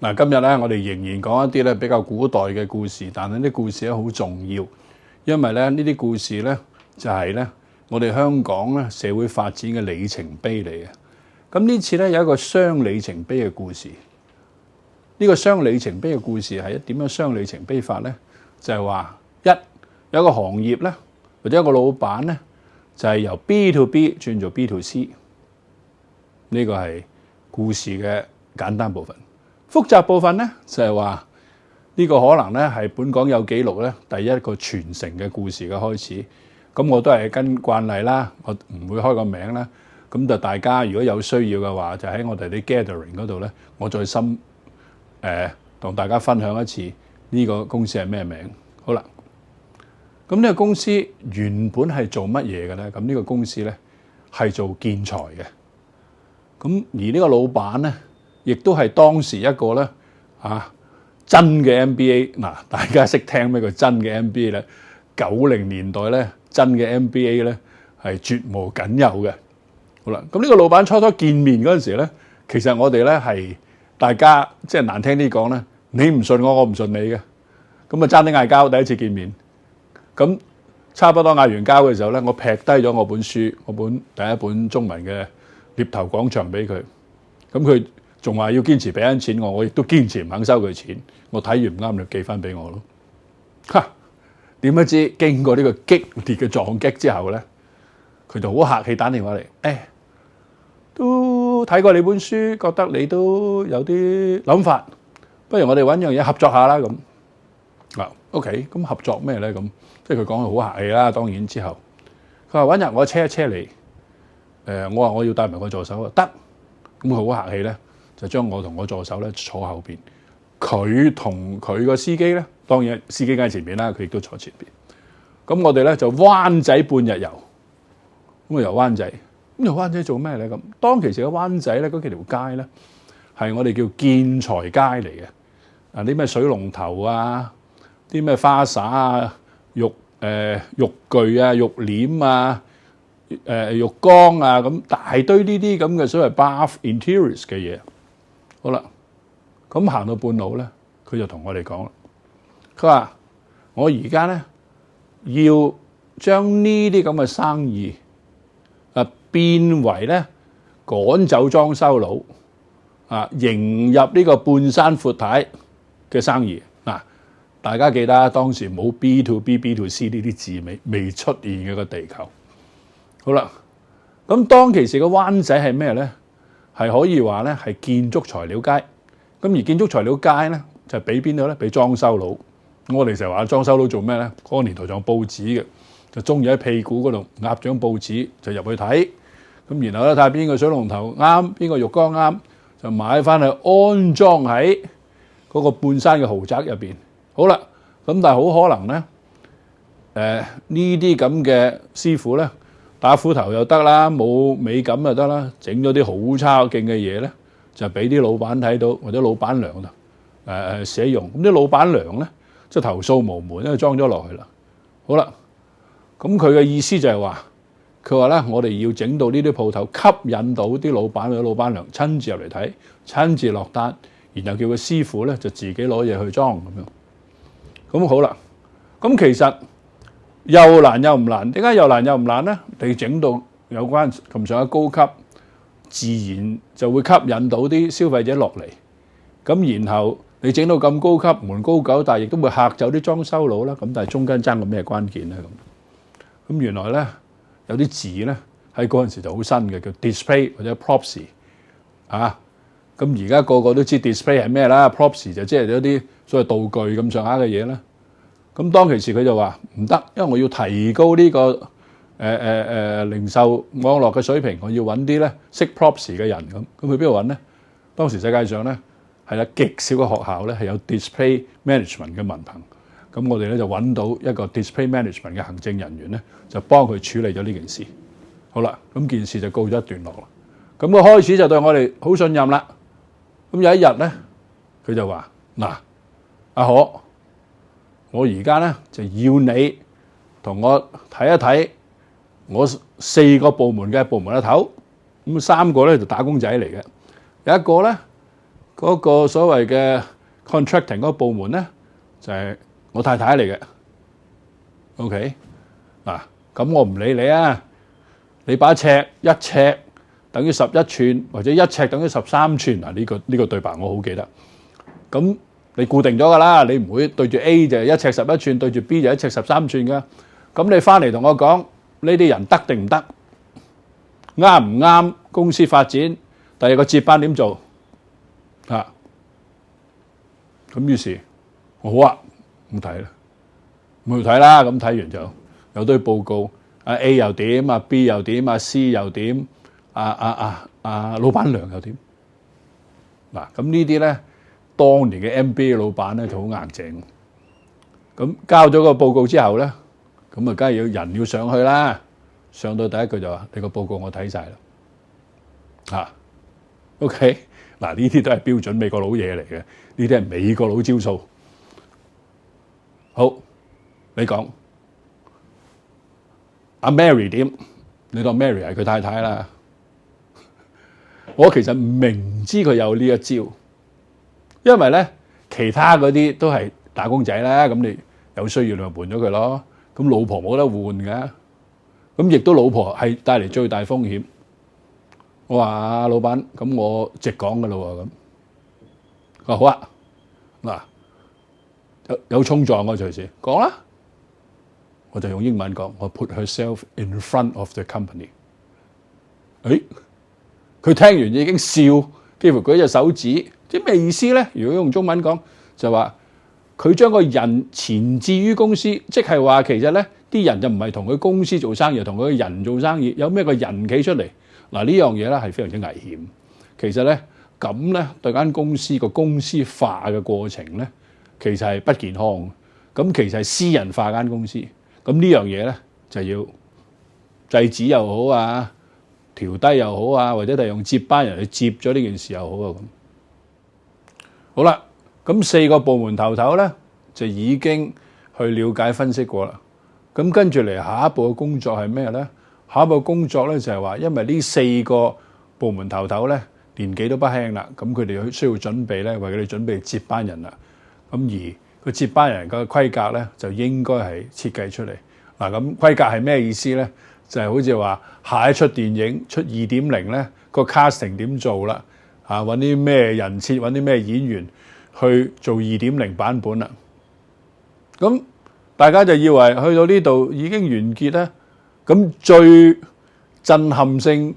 嗱，今日咧我哋仍然講一啲咧比較古代嘅故事，但係啲故事咧好重要，因為咧呢啲故事咧就係咧我哋香港咧社會發展嘅里程碑嚟嘅。咁呢次咧有一個雙里程碑嘅故事，呢個雙里程碑嘅故事係點樣雙里程碑法咧？就係話有一個行業咧或者一個老闆咧就係由 B to B 轉做 B to C， 呢個係故事嘅簡單部分。複雜部分咧就係話呢個可能咧係本港有記錄咧第一個傳承嘅故事嘅開始。咁我都係跟慣例啦，我唔會開個名啦。咁就大家如果有需要嘅話，就喺我哋啲 gathering 嗰度咧，我再同大家分享一次呢個公司係咩名。好啦，咁呢個公司原本係做乜嘢嘅咧？咁呢個公司咧係做建材嘅。咁而呢個老闆咧，亦都係當時一個咧真嘅 MBA。嗱，大家識聽咩叫真嘅 MBA 咧？90年代咧真嘅 MBA 咧係絕無僅有嘅。好啦，咁呢個老闆初初見面嗰陣時咧，其實我哋咧係大家即係難聽啲講咧，你唔信我，我唔信你嘅。咁啊爭啲嗌交，第一次見面。咁差不多嗌完交嘅時候咧，我劈低咗我本書，第一本中文嘅獵頭廣場俾佢。咁佢仲話要堅持俾緊錢我，我亦都堅持唔肯收佢錢。我睇完唔啱，就寄翻俾我咯。嚇！點不知經過呢個激烈嘅撞擊之後咧，佢就好客氣打電話嚟，都睇過你本書，覺得你都有啲諗法，不如我哋揾樣嘢合作下啦咁。OK， 咁合作咩咧？咁即係佢講到好客氣啦。當然之後，佢話揾日我車一車你，我話我要帶埋個助手啊，得。咁佢好客氣咧，就將我同我助手咧坐後邊，佢同佢個司機咧，當然司機梗係前邊啦，佢亦都坐前邊。咁我哋咧就灣仔半日遊，咁啊遊灣仔。咁遊灣仔做咩咧？咁當其時嘅灣仔咧，嗰幾條街咧係我哋叫建材街嚟嘅。啲咩水龍頭啊，啲咩花灑啊、浴具啊、浴簾啊、浴缸啊，咁大堆呢啲咁嘅所謂 bath interiors 嘅嘢。好啦，咁行到半路咧，佢就同我哋講啦，佢話我而家咧要將呢啲咁嘅生意變為咧趕走裝修佬迎入呢個半山闊太嘅生意。大家記得當時冇 B to B、B to C 呢啲字未出現嘅個地球。好啦，咁當其時嘅灣仔係咩咧？係可以話咧係建築材料街。咁而建築材料街咧就俾邊度咧？俾裝修佬。我哋成日話裝修佬做咩咧？嗰個年代仲有報紙嘅，就中意喺屁股嗰度壓張報紙就入去睇。咁然後咧睇下邊個水龍頭啱，邊個浴缸啱，就買翻去安裝喺嗰個半山嘅豪宅入邊。好啦，咁但係好可能咧，呢啲咁嘅師傅咧打斧頭又得啦，冇美感又得啦，整咗啲好差勁嘅嘢咧，就俾啲老闆睇到，或者老闆娘使用。咁啲老闆娘咧即係投訴無門，因為裝咗落去啦。好啦，咁佢嘅意思就係話，佢話咧我哋要整到呢啲鋪頭吸引到啲老闆或者老闆娘親自入嚟睇，親自落單，然後叫個師傅咧就自己攞嘢去裝咁樣。咁好啦，咁其實又難又唔難。點解又難又唔難咧？你整到有關咁上下高級，自然就會吸引到啲消費者落嚟。咁然後你整到咁高級，門高九大，亦都會嚇走啲裝修佬啦。咁但係中間爭個咩關鍵咧？咁原來咧有啲字咧喺嗰陣時就好新嘅，叫 display 或者 props 咁而家個個都知 display 係咩啦 ，props 就即係有啲所謂道具咁上下嘅嘢啦。咁當其時佢就話唔得，因為我要提高呢個零售網絡嘅水平，我要揾啲咧識 props 嘅人咁。咁去邊度揾咧？當時世界上咧係啦，極少嘅學校咧係有 display management 嘅文憑。咁我哋咧就揾到一個 display management 嘅行政人員咧，就幫佢處理咗呢件事。好啦，咁件事就告咗一段落啦。咁佢開始就對我哋好信任啦。咁有一日咧，佢就話：嗱，阿可，我而家咧就要你同我睇一睇我4個部門嘅部門嘅頭。咁3個咧就打工仔嚟嘅，有一個咧嗰個所謂嘅 contracting 嗰個部門咧，就係我太太嚟嘅。OK 嗱，咁我唔理你啊，你把尺1尺等於11寸，或者1尺等於13寸嗱，呢個對白我好記得。咁你固定咗㗎啦，你唔會對住 A 就1尺11寸，對住 B 就1尺13寸㗎。咁你翻嚟同我講呢啲人得定唔得？啱唔啱公司發展？第二個接班點做？咁於是我好啊，咁睇啦，咁去睇啦。咁睇完就有堆報告，A 又點，B 又點，C 又點，老闆娘又點？嗱，咁呢啲咧，當年嘅 MBA 老闆咧就好硬淨。咁交咗個報告之後咧，咁啊，梗係人要上去啦。上到第一句就話：你個報告我睇晒啦。OK， 嗱，呢啲都係標準美國佬嘢嚟嘅，呢啲係美國佬招數。好，你講阿 Mary 點？你當 Mary 係佢太太啦。我其實明知佢有呢一招，因為咧其他嗰啲都係打工仔啦，咁你有需要你咪換咗佢咯。咁老婆冇得換㗎，咁亦都老婆係帶嚟最大風險。我話老闆，咁我直講㗎咯喎，咁佢話好啊，嗱有衝撞我隨時講啦，我就用英文講，我 put herself in front of the company。佢聽完已經笑，幾乎舉隻手指，即係咩意思咧？如果用中文講，就話佢將個人前置於公司，即係話其實咧啲人就唔係同佢公司做生意，同佢個人做生意。有咩個人企出嚟？嗱，呢樣嘢咧係非常之危險。其實咧咁咧對間公司個公司化嘅過程咧，其實係不健康。咁其實係私人化間公司。咁呢樣嘢咧就要制止又好啊，調低又好啊，或者係用接班人去接咗呢件事又好啊。咁好啦，咁4個部門頭咧就已經去了解分析過啦。咁跟住嚟下一步嘅工作係咩咧？下一步工作咧就係話，因為呢4個部門頭咧年紀都不輕啦，咁佢哋需要準備咧，為佢哋準備接班人啦。咁而個接班人嘅規格咧就應該係設計出嚟。嗱，咁規格係咩意思咧？就係好似話下一出電影出2.0咧，個 casting 點做啦？揾啲咩人設，揾啲咩演員去做2.0版本啦。咁大家就以為去到呢度已經完結啦。咁最震撼性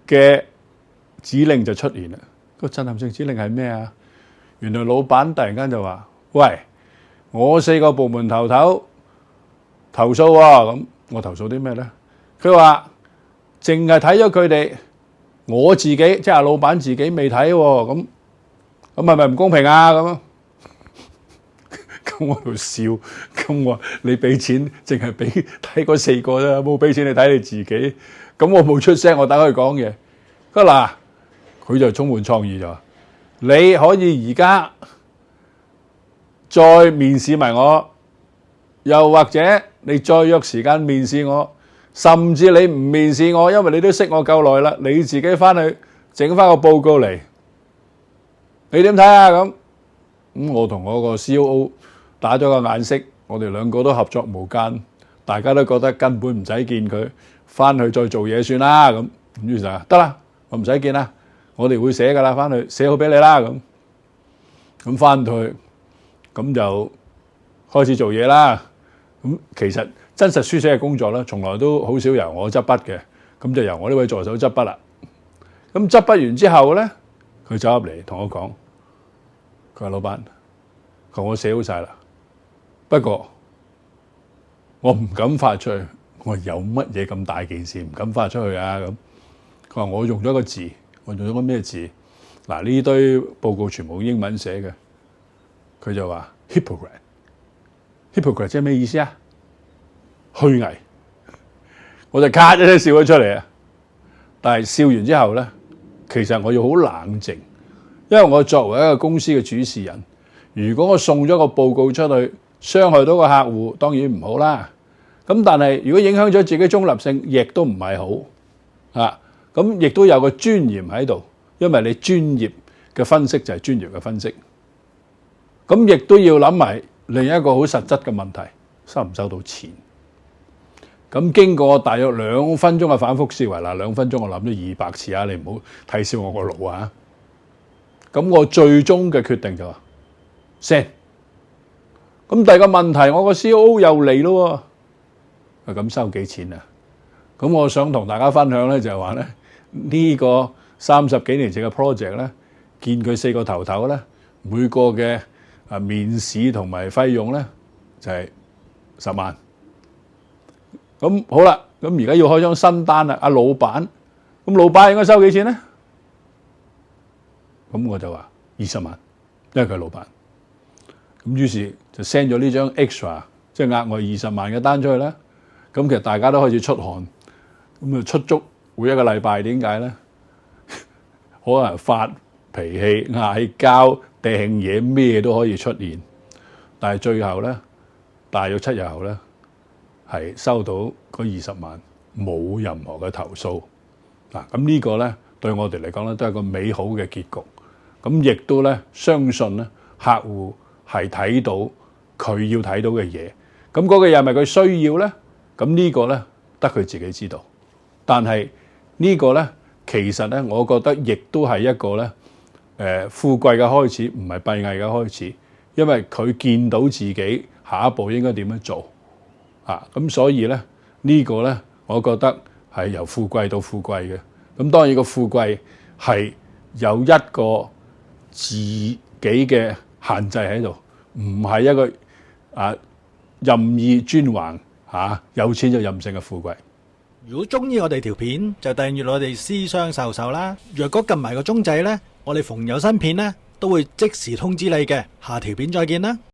嘅指令就出現啦。個震撼性指令係咩啊？原來老闆突然間就話：喂，我4個部門頭投訴喎。咁我投訴啲咩咧？佢話淨係睇咗佢哋，我自己即係老闆自己未睇喎。咁係咪唔公平啊？咁我喺度笑，咁我話你俾錢淨係俾睇嗰4個啫，冇俾錢你睇你自己。咁我冇出聲，我等佢講嘢。嗱，佢就充滿創意就話：你可以而家再面試埋我，又或者你再約時間面試我，甚至你唔面試我，因為你都識我夠耐啦，你自己翻去整翻個報告嚟，你點睇啊？咁我同我個 COO 打咗個眼色，我哋2個都合作無間，大家都覺得根本唔使見佢，翻去再做嘢算啦。咁於是得啦，我唔使見啦，我哋會寫噶啦，翻去寫好俾你啦。咁翻去咁就開始做嘢啦。咁其實真實書寫嘅工作咧，從來都好少由我執筆嘅，咁就由我呢位助手執筆啦。咁執筆完之後咧，佢走入嚟同我講，佢話老闆，佢話我寫好晒啦。不過我唔敢發出去。我話有乜嘢咁大件事唔敢發出去啊？咁佢話我用咗個字，我用咗個咩字？嗱，呢堆報告全部用英文寫嘅。佢就話 hypocrite 即係咩意思啊？虛偽。我就咔一聲笑咗出嚟啊！但係笑完之後咧，其實我要好冷靜，因為我作為一個公司嘅主事人，如果我送咗個報告出去，傷害到個客戶，當然唔好啦。咁但係如果影響咗自己中立性，亦都唔係好啊。咁亦都有個尊嚴喺度，因為你專業嘅分析就係專業嘅分析。咁亦都要諗埋另一個好實質嘅問題，收唔收到錢？咁經過大約2分鐘嘅反覆思維，嗱2分鐘我諗咗200次啊！你唔好睇小我個腦啊！咁我最終嘅決定就話 send。咁第二個問題，我個 COO 又嚟咯喎，咁收幾錢啊？咁我想同大家分享咧，就係話咧呢個30幾年前嘅 project 咧，見佢4個頭頭咧，每個嘅面試同埋費用咧就係10萬。咁好啦，咁而家要開張新單啦，阿老闆，咁老闆應該收幾錢咧？咁我就話20萬，因為佢係老闆。咁於是就 send 咗呢張 extra， 即係額外20萬嘅單出去啦。咁其實大家都開始出汗，咁啊出足每一個禮拜，點解咧？可能發脾氣、嗌交、掟嘢，咩都可以出現。但係最後咧，大約7日後咧，係收到嗰20萬，冇任何嘅投訴。嗱，咁呢個咧對我哋嚟講咧都係個美好嘅結局。咁亦都咧相信咧客戶係睇到佢要睇到嘅嘢。咁嗰個嘢係咪佢需要咧？咁呢個咧得佢自己知道。但係呢個咧其實咧，我覺得亦都係一個咧富貴嘅開始，唔係閉翳嘅開始。因為佢見到自己下一步應該點樣做。咁所以咧呢個咧，我覺得係由富貴到富貴嘅。咁當然個富貴係有一個自己嘅限制喺度，唔係一個任意專橫有錢就任性嘅富貴。如果中意我哋條片，就訂閱我哋私商授受啦。若果撳埋個鐘仔呢，我哋逢有新片呢，都會即時通知你嘅。下條片再見啦。